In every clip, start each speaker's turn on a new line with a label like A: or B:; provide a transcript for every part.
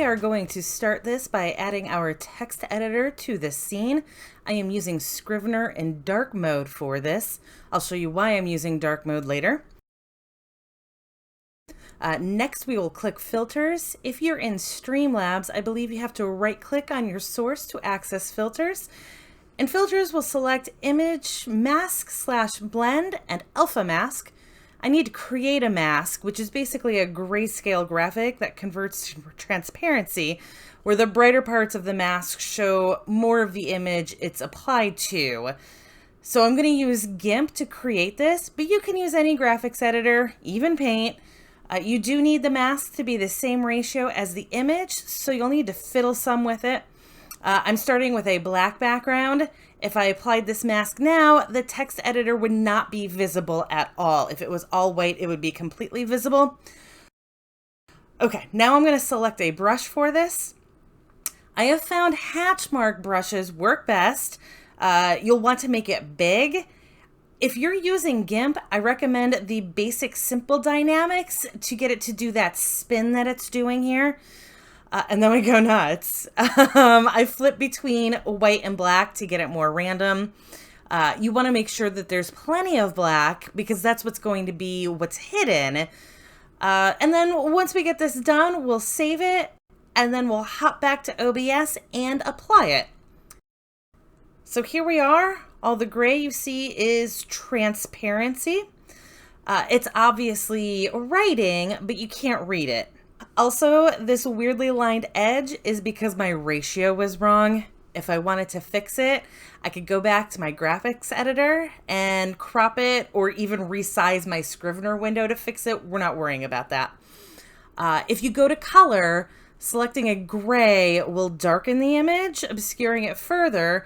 A: are going to start this by adding our text editor to the scene. I am using Scrivener in dark mode for this. I'll show you why I'm using dark mode later. Next, we will click Filters. If you're in Streamlabs, I believe you have to right-click on your source to access Filters. And Filters will select Image, Mask / Blend, and Alpha Mask. I need to create a mask, which is basically a grayscale graphic that converts to transparency, where the brighter parts of the mask show more of the image it's applied to. So I'm going to use GIMP to create this, but you can use any graphics editor, even Paint. You do need the mask to be the same ratio as the image, so you'll need to fiddle some with it. I'm starting with a black background. If I applied this mask now, the text editor would not be visible at all. If it was all white, it would be completely visible. Okay, now I'm going to select a brush for this. I have found hatch mark brushes work best. You'll want to make it big. If you're using GIMP, I recommend the basic simple dynamics to get it to do that spin that it's doing here. And then we go nuts. I flip between white and black to get it more random. You want to make sure that there's plenty of black because that's what's going to be what's hidden. And then once we get this done, we'll save it and then we'll hop back to OBS and apply it. So here we are. All the gray you see is transparency. It's obviously writing, but you can't read it. Also, this weirdly lined edge is because my ratio was wrong. If I wanted to fix it, I could go back to my graphics editor and crop it or even resize my Scrivener window to fix it. We're not worrying about that. If you go to color, selecting a gray will darken the image, obscuring it further,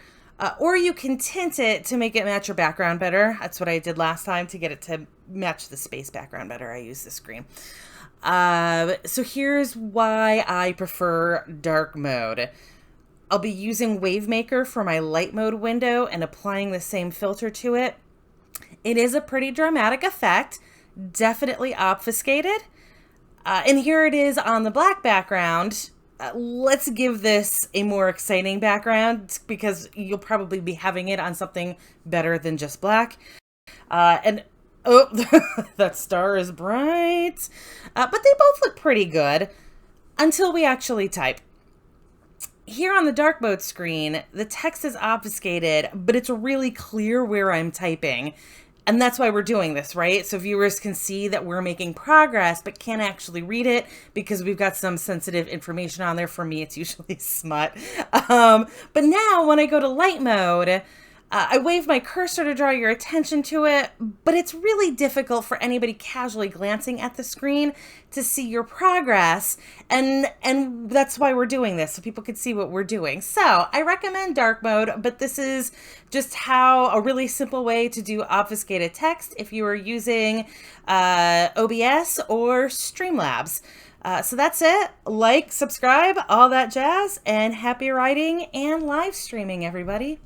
A: or you can tint it to make it match your background better. That's what I did last time to get it to match the space background better. I used this screen. So here's why I prefer dark mode. I'll be using WaveMaker for my light mode window and applying the same filter to it. It is a pretty dramatic effect, definitely obfuscated. And here it is on the black background. Let's give this a more exciting background because you'll probably be having it on something better than just black. Oh, that star is bright. But they both look pretty good until we actually type. Here on the dark mode screen, the text is obfuscated, but it's really clear where I'm typing. And that's why we're doing this, right? So viewers can see that we're making progress, but can't actually read it because we've got some sensitive information on there. For me, it's usually smut. But now when I go to light mode, I wave my cursor to draw your attention to it, but it's really difficult for anybody casually glancing at the screen to see your progress, and that's why we're doing this, so people can see what we're doing. So I recommend dark mode, but this is just a really simple way to do obfuscated text if you are using OBS or Streamlabs. So that's it. Like, subscribe, all that jazz, and happy writing and live streaming, everybody.